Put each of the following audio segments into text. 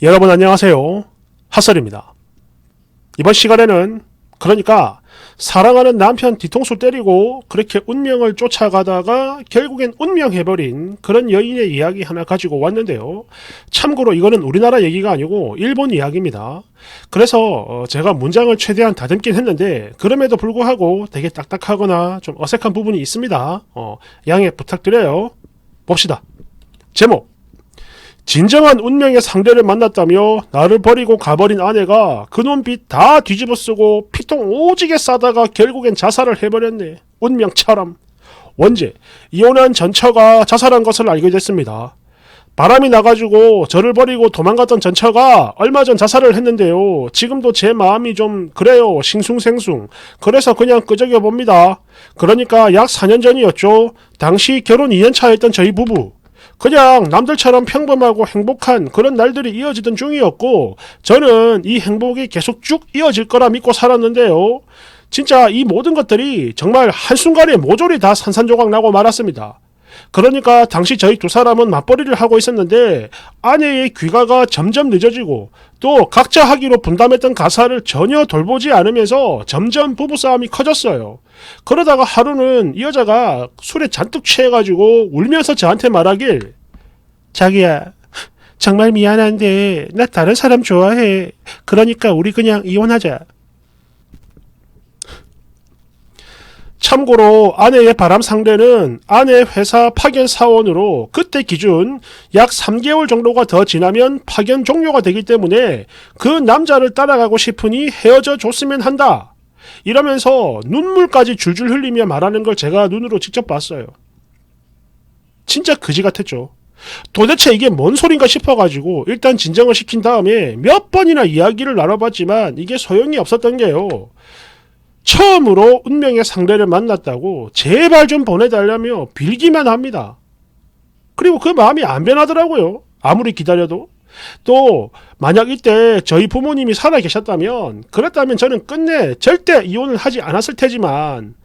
여러분 안녕하세요. 핫설입니다. 이번 시간에는 그러니까 사랑하는 남편 뒤통수 때리고 그렇게 운명을 쫓아가다가 결국엔 운명해버린 그런 여인의 이야기 하나 가지고 왔는데요. 참고로 이거는 우리나라 얘기가 아니고 일본 이야기입니다. 그래서 제가 문장을 최대한 다듬긴 했는데 그럼에도 불구하고 되게 딱딱하거나 좀 어색한 부분이 있습니다. 양해 부탁드려요. 봅시다. 제목: 진정한 운명의 상대를 만났다며 나를 버리고 가버린 아내가 그놈 빚 다 뒤집어 쓰고 피통 오지게 싸다가 결국엔 자살을 해버렸네. 운명처럼. 원제: 이혼한 전처가 자살한 것을 알게 됐습니다. 바람이 나가지고 저를 버리고 도망갔던 전처가 얼마 전 자살을 했는데요. 지금도 제 마음이 좀 그래요. 싱숭생숭. 그래서 그냥 끄적여 봅니다. 그러니까 약 4년 전이었죠. 당시 결혼 2년 차였던 저희 부부. 그냥 남들처럼 평범하고 행복한 그런 날들이 이어지던 중이었고 저는 이 행복이 계속 쭉 이어질 거라 믿고 살았는데요. 진짜 이 모든 것들이 정말 한순간에 모조리 다 산산조각 나고 말았습니다. 그러니까 당시 저희 두 사람은 맞벌이를 하고 있었는데 아내의 귀가가 점점 늦어지고 또 각자 하기로 분담했던 가사를 전혀 돌보지 않으면서 점점 부부싸움이 커졌어요. 그러다가 하루는 이 여자가 술에 잔뜩 취해가지고 울면서 저한테 말하길, 자기야, 정말 미안한데 나 다른 사람 좋아해. 그러니까 우리 그냥 이혼하자. 참고로 아내의 바람 상대는 아내 회사 파견 사원으로 그때 기준 약 3개월 정도가 더 지나면 파견 종료가 되기 때문에 그 남자를 따라가고 싶으니 헤어져 줬으면 한다. 이러면서 눈물까지 줄줄 흘리며 말하는 걸 제가 눈으로 직접 봤어요. 진짜 그지 같았죠. 도대체 이게 뭔 소린가 싶어가지고 일단 진정을 시킨 다음에 몇 번이나 이야기를 나눠봤지만 이게 소용이 없었던 게요. 처음으로 운명의 상대를 만났다고 제발 좀 보내달라며 빌기만 합니다. 그리고 그 마음이 안 변하더라고요. 아무리 기다려도. 또 만약 이때 저희 부모님이 살아 계셨다면 그랬다면 저는 끝내 절대 이혼을 하지 않았을 테지만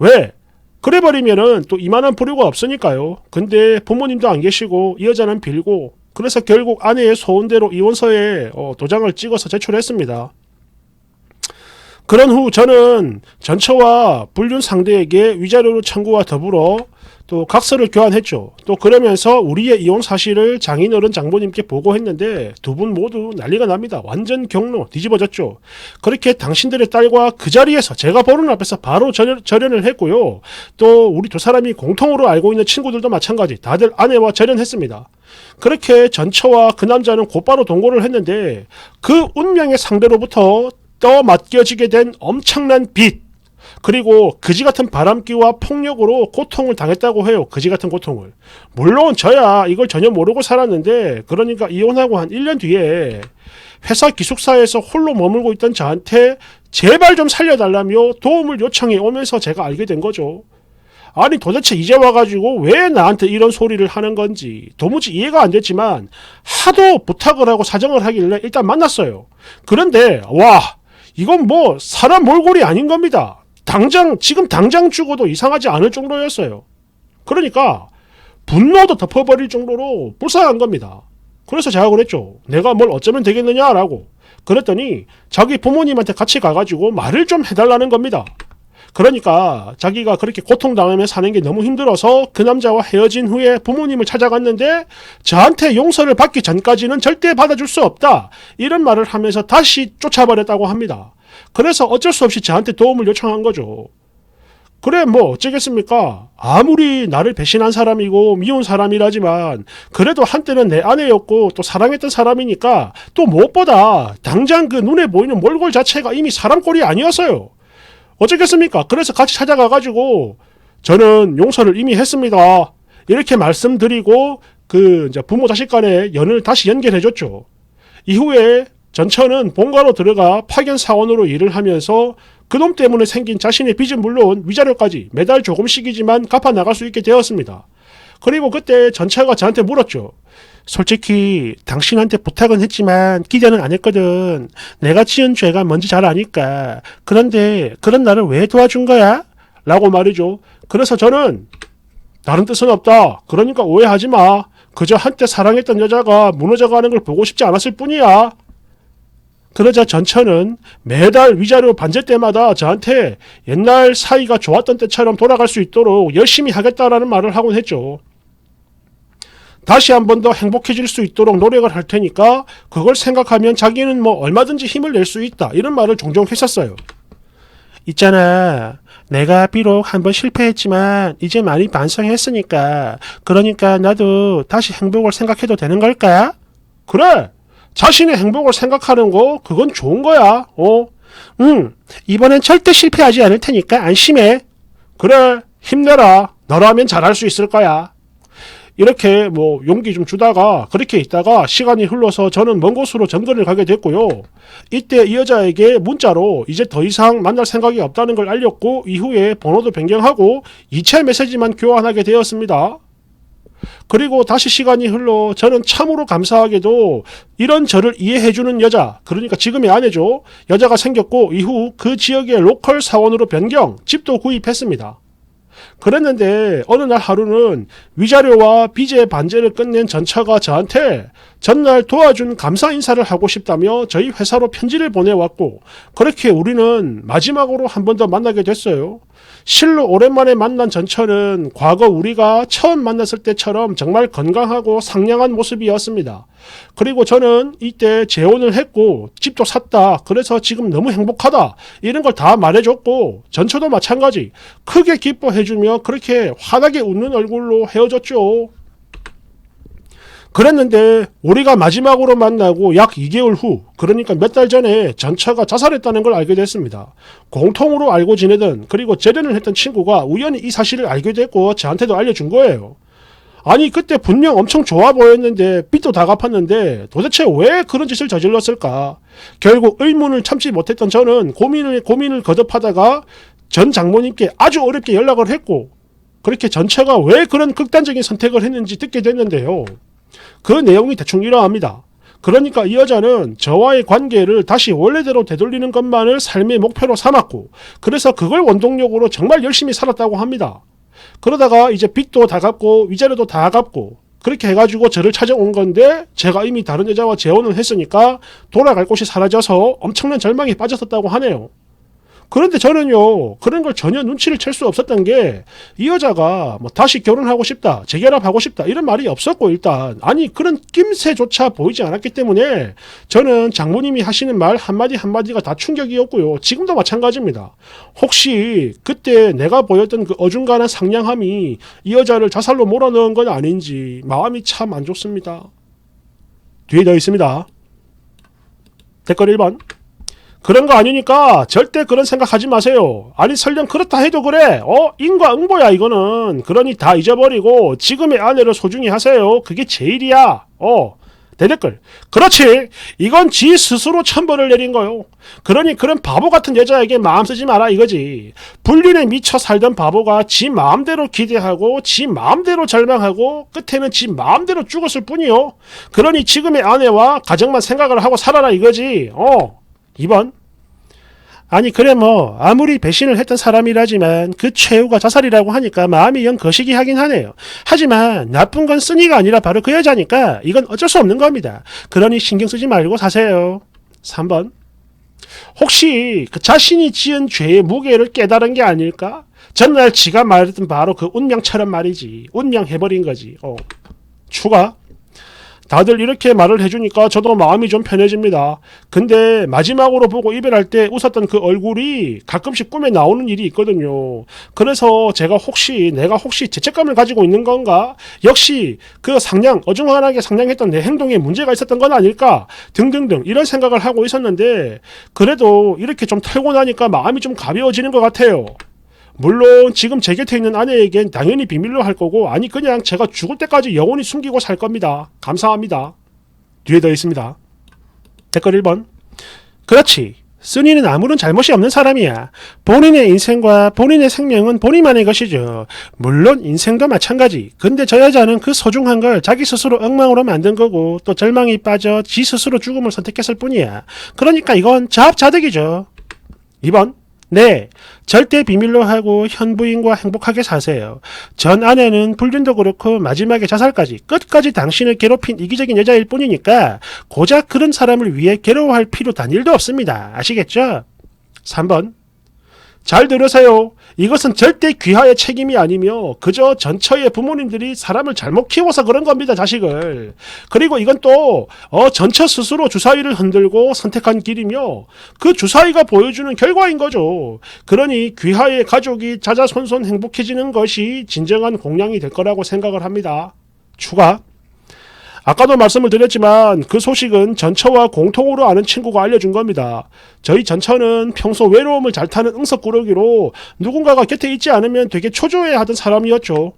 왜? 그래버리면은 또 이만한 부류가 없으니까요. 근데 부모님도 안 계시고 이 여자는 빌고 그래서 결국 아내의 소원대로 이혼서에 도장을 찍어서 제출했습니다. 그런 후 저는 전처와 불륜 상대에게 위자료 청구와 더불어 또 각서를 교환했죠. 또 그러면서 우리의 이혼 사실을 장인어른 장모님께 보고했는데 두 분 모두 난리가 납니다. 완전 경로 뒤집어졌죠. 그렇게 당신들의 딸과 그 자리에서 제가 보는 앞에서 바로 절연을 했고요. 또 우리 두 사람이 공통으로 알고 있는 친구들도 마찬가지 다들 아내와 절연했습니다. 그렇게 전처와 그 남자는 곧바로 동거를 했는데 그 운명의 상대로부터 떠맡겨지게 된 엄청난 빚 그리고 그지같은 바람기와 폭력으로 고통을 당했다고 해요. 그지같은 고통을. 물론 저야 이걸 전혀 모르고 살았는데 그러니까 이혼하고 한 1년 뒤에 회사 기숙사에서 홀로 머물고 있던 저한테 제발 좀 살려달라며 도움을 요청해 오면서 제가 알게 된 거죠. 아니 도대체 이제 와가지고 왜 나한테 이런 소리를 하는 건지 도무지 이해가 안 됐지만 하도 부탁을 하고 사정을 하길래 일단 만났어요. 그런데 와 이건 뭐 사람 몰골이 아닌 겁니다. 지금 당장 죽어도 이상하지 않을 정도였어요. 그러니까 분노도 덮어버릴 정도로 불쌍한 겁니다. 그래서 제가 그랬죠. 내가 뭘 어쩌면 되겠느냐라고. 그랬더니 자기 부모님한테 같이 가가지고 말을 좀 해달라는 겁니다. 그러니까 자기가 그렇게 고통당하며 사는 게 너무 힘들어서 그 남자와 헤어진 후에 부모님을 찾아갔는데 저한테 용서를 받기 전까지는 절대 받아줄 수 없다. 이런 말을 하면서 다시 쫓아버렸다고 합니다. 그래서 어쩔 수 없이 저한테 도움을 요청한 거죠. 그래 뭐 어쩌겠습니까? 아무리 나를 배신한 사람이고 미운 사람이라지만 그래도 한때는 내 아내였고 또 사랑했던 사람이니까 또 무엇보다 당장 그 눈에 보이는 몰골 자체가 이미 사람 꼴이 아니었어요. 어쩌겠습니까? 그래서 같이 찾아가가지고 저는 용서를 이미 했습니다. 이렇게 말씀드리고 그 이제 부모 자식 간의 연을 다시 연결해줬죠. 이후에 전처는 본가로 들어가 파견 사원으로 일을 하면서 그놈 때문에 생긴 자신의 빚은 물론 위자료까지 매달 조금씩이지만 갚아 나갈 수 있게 되었습니다. 그리고 그때 전처가 저한테 물었죠. 솔직히 당신한테 부탁은 했지만 기대는 안 했거든. 내가 지은 죄가 뭔지 잘 아니까. 그런데 그런 나를 왜 도와준 거야? 라고 말이죠. 그래서 저는 다른 뜻은 없다. 그러니까 오해하지 마. 그저 한때 사랑했던 여자가 무너져가는 걸 보고 싶지 않았을 뿐이야. 그러자 전처는 매달 위자료 반제 때마다 저한테 옛날 사이가 좋았던 때처럼 돌아갈 수 있도록 열심히 하겠다라는 말을 하곤 했죠. 다시 한 번 더 행복해질 수 있도록 노력을 할 테니까 그걸 생각하면 자기는 뭐 얼마든지 힘을 낼 수 있다, 이런 말을 종종 했었어요. 있잖아, 내가 비록 한번 실패했지만 이제 많이 반성했으니까, 그러니까 나도 다시 행복을 생각해도 되는 걸까? 그래, 자신의 행복을 생각하는 거, 그건 좋은 거야. 이번엔 절대 실패하지 않을 테니까 안심해. 그래, 힘내라. 너라면 잘할 수 있을 거야. 이렇게 뭐 용기 좀 주다가 그렇게 있다가 시간이 흘러서 저는 먼 곳으로 전근을 가게 됐고요. 이때 이 여자에게 문자로 이제 더 이상 만날 생각이 없다는 걸 알렸고, 이후에 번호도 변경하고 2차 메시지만 교환하게 되었습니다. 그리고 다시 시간이 흘러 저는 참으로 감사하게도 이런 저를 이해해주는 여자, 그러니까 지금의 아내죠, 여자가 생겼고, 이후 그 지역의 로컬 사원으로 변경, 집도 구입했습니다. 그랬는데 어느 날 하루는 위자료와 빚의 반제를 끝낸 전처가 저한테 전날 도와준 감사 인사를 하고 싶다며 저희 회사로 편지를 보내왔고, 그렇게 우리는 마지막으로 한 번 더 만나게 됐어요. 실로 오랜만에 만난 전처는 과거 우리가 처음 만났을 때처럼 정말 건강하고 상냥한 모습이었습니다. 그리고 저는 이때 재혼을 했고 집도 샀다, 그래서 지금 너무 행복하다, 이런 걸 다 말해줬고, 전처도 마찬가지 크게 기뻐해주며 그렇게 환하게 웃는 얼굴로 헤어졌죠. 그랬는데 우리가 마지막으로 만나고 약 2개월 후, 그러니까 몇 달 전에 전처가 자살했다는 걸 알게 됐습니다. 공통으로 알고 지내던, 그리고 재련을 했던 친구가 우연히 이 사실을 알게 됐고 저한테도 알려준 거예요. 아니, 그때 분명 엄청 좋아 보였는데 빚도 다 갚았는데 도대체 왜 그런 짓을 저질렀을까? 결국 의문을 참지 못했던 저는 고민을 거듭하다가 전 장모님께 아주 어렵게 연락을 했고, 그렇게 전처가 왜 그런 극단적인 선택을 했는지 듣게 됐는데요. 그 내용이 대충 이러합니다. 그러니까 이 여자는 저와의 관계를 다시 원래대로 되돌리는 것만을 삶의 목표로 삼았고, 그래서 그걸 원동력으로 정말 열심히 살았다고 합니다. 그러다가 이제 빚도 다 갚고 위자료도 다 갚고 그렇게 해가지고 저를 찾아온 건데, 제가 이미 다른 여자와 재혼을 했으니까 돌아갈 곳이 사라져서 엄청난 절망에 빠졌었다고 하네요. 그런데 저는요, 그런 걸 전혀 눈치를 챌 수 없었던 게, 이 여자가 뭐 다시 결혼하고 싶다, 재결합하고 싶다, 이런 말이 없었고, 일단 아니 그런 낌새조차 보이지 않았기 때문에 저는 장모님이 하시는 말 한마디 한마디가 다 충격이었고요. 지금도 마찬가지입니다. 혹시 그때 내가 보였던 그 어중간한 상냥함이 이 여자를 자살로 몰아넣은 건 아닌지 마음이 참 안 좋습니다. 뒤에 더 있습니다. 댓글 1번. 그런 거 아니니까 절대 그런 생각하지 마세요. 아니 설령 그렇다 해도 그래, 인과응보야 이거는. 그러니 다 잊어버리고 지금의 아내를 소중히 하세요. 그게 제일이야. 대댓글. 그렇지, 이건 지 스스로 천벌을 내린 거요. 그러니 그런 바보 같은 여자에게 마음 쓰지 마라 이거지. 불륜에 미쳐 살던 바보가 지 마음대로 기대하고 지 마음대로 절망하고 끝에는 지 마음대로 죽었을 뿐이요. 그러니 지금의 아내와 가정만 생각을 하고 살아라 이거지. 2번. 아니 그래 뭐 아무리 배신을 했던 사람이라지만 그 최후가 자살이라고 하니까 마음이 영 거시기 하긴 하네요. 하지만 나쁜 건 쓰니가 아니라 바로 그 여자니까 이건 어쩔 수 없는 겁니다. 그러니 신경 쓰지 말고 사세요. 3번. 혹시 그 자신이 지은 죄의 무게를 깨달은 게 아닐까? 전날 지가 말했던 바로 그 운명처럼 말이지. 운명해버린 거지. 추가. 다들 이렇게 말을 해주니까 저도 마음이 좀 편해집니다. 근데 마지막으로 보고 이별할 때 웃었던 그 얼굴이 가끔씩 꿈에 나오는 일이 있거든요. 그래서 내가 혹시 죄책감을 가지고 있는 건가? 역시 그 어중간하게 상냥했던 내 행동에 문제가 있었던 건 아닐까? 등등등 이런 생각을 하고 있었는데, 그래도 이렇게 좀 털고 나니까 마음이 좀 가벼워지는 것 같아요. 물론 지금 제 곁에 있는 아내에겐 당연히 비밀로 할 거고, 아니 그냥 제가 죽을 때까지 영원히 숨기고 살 겁니다. 감사합니다. 뒤에 더 있습니다. 댓글 1번. 그렇지, 순이는 아무런 잘못이 없는 사람이야. 본인의 인생과 본인의 생명은 본인만의 것이죠. 물론 인생도 마찬가지. 근데 저 여자는 그 소중한 걸 자기 스스로 엉망으로 만든 거고, 또 절망이 빠져 지 스스로 죽음을 선택했을 뿐이야. 그러니까 이건 자업자득이죠. 2번. 네, 절대 비밀로 하고 현 부인과 행복하게 사세요. 전 아내는 불륜도 그렇고 마지막에 자살까지 끝까지 당신을 괴롭힌 이기적인 여자일 뿐이니까 고작 그런 사람을 위해 괴로워할 필요 단일도 없습니다. 아시겠죠? 3번. 잘 들으세요. 이것은 절대 귀하의 책임이 아니며 그저 전처의 부모님들이 사람을 잘못 키워서 그런 겁니다. 자식을. 그리고 이건 또 전처 스스로 주사위를 흔들고 선택한 길이며 그 주사위가 보여주는 결과인 거죠. 그러니 귀하의 가족이 자자손손 행복해지는 것이 진정한 공양이 될 거라고 생각을 합니다. 추가. 아까도 말씀을 드렸지만 그 소식은 전처와 공통으로 아는 친구가 알려준 겁니다. 저희 전처는 평소 외로움을 잘 타는 응석꾸러기로 누군가가 곁에 있지 않으면 되게 초조해하던 사람이었죠.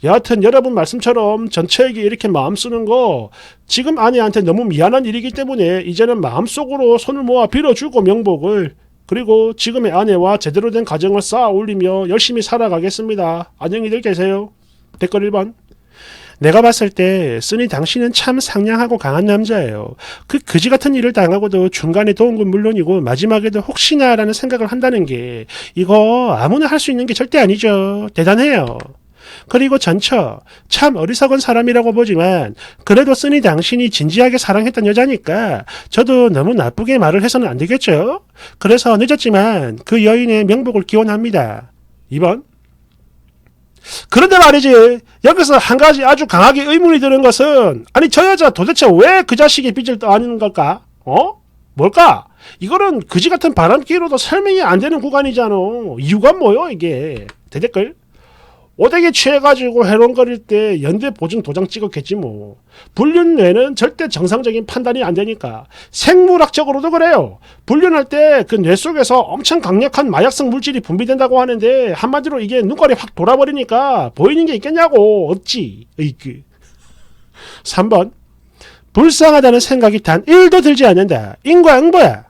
여하튼 여러분 말씀처럼 전처에게 이렇게 마음 쓰는 거 지금 아내한테 너무 미안한 일이기 때문에 이제는 마음속으로 손을 모아 빌어주고 명복을, 그리고 지금의 아내와 제대로 된 가정을 쌓아 올리며 열심히 살아가겠습니다. 안녕히들 계세요. 댓글 1번. 내가 봤을 때 쓰니 당신은 참 상냥하고 강한 남자예요. 그 그지 같은 일을 당하고도 중간에 도운 건 물론이고 마지막에도 혹시나라는 생각을 한다는 게 이거 아무나 할 수 있는 게 절대 아니죠. 대단해요. 그리고 전처 참 어리석은 사람이라고 보지만 그래도 쓰니 당신이 진지하게 사랑했던 여자니까 저도 너무 나쁘게 말을 해서는 안 되겠죠. 그래서 늦었지만 그 여인의 명복을 기원합니다. 2번. 그런데 말이지, 여기서 한 가지 아주 강하게 의문이 드는 것은 아니 저 여자 도대체 왜 그 자식의 빚을 떠안는 걸까? 뭘까? 이거는 그지 같은 바람기로도 설명이 안 되는 구간이잖아. 이유가 뭐요 이게? 대댓글. 오대기 취해가지고 해롱거릴 때 연대 보증 도장 찍었겠지 뭐. 불륜 뇌는 절대 정상적인 판단이 안 되니까. 생물학적으로도 그래요. 불륜할 때 그 뇌 속에서 엄청 강력한 마약성 물질이 분비된다고 하는데 한마디로 이게 눈깔이 확 돌아버리니까 보이는 게 있겠냐고. 없지. 으이그. 3번. 불쌍하다는 생각이 단 1도 들지 않는다. 인과응보야.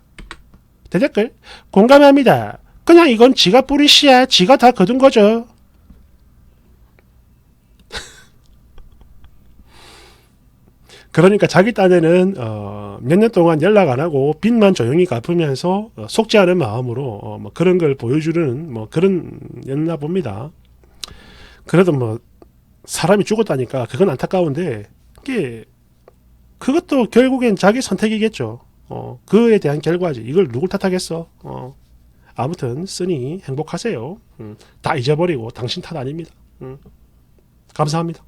대댓글. 공감합니다. 그냥 이건 지가 뿌린 씨야. 지가 다 거둔 거죠. 그러니까 자기 딴에는 몇 년 동안 연락 안 하고 빚만 조용히 갚으면서 속지 않은 마음으로 뭐 그런 걸 보여주는 뭐 그런 였나 봅니다. 그래도 뭐 사람이 죽었다니까 그건 안타까운데 이게 그것도 결국엔 자기 선택이겠죠. 그에 대한 결과지. 이걸 누굴 탓하겠어. 아무튼 쓰니 행복하세요. 다 잊어버리고 당신 탓 아닙니다. 감사합니다.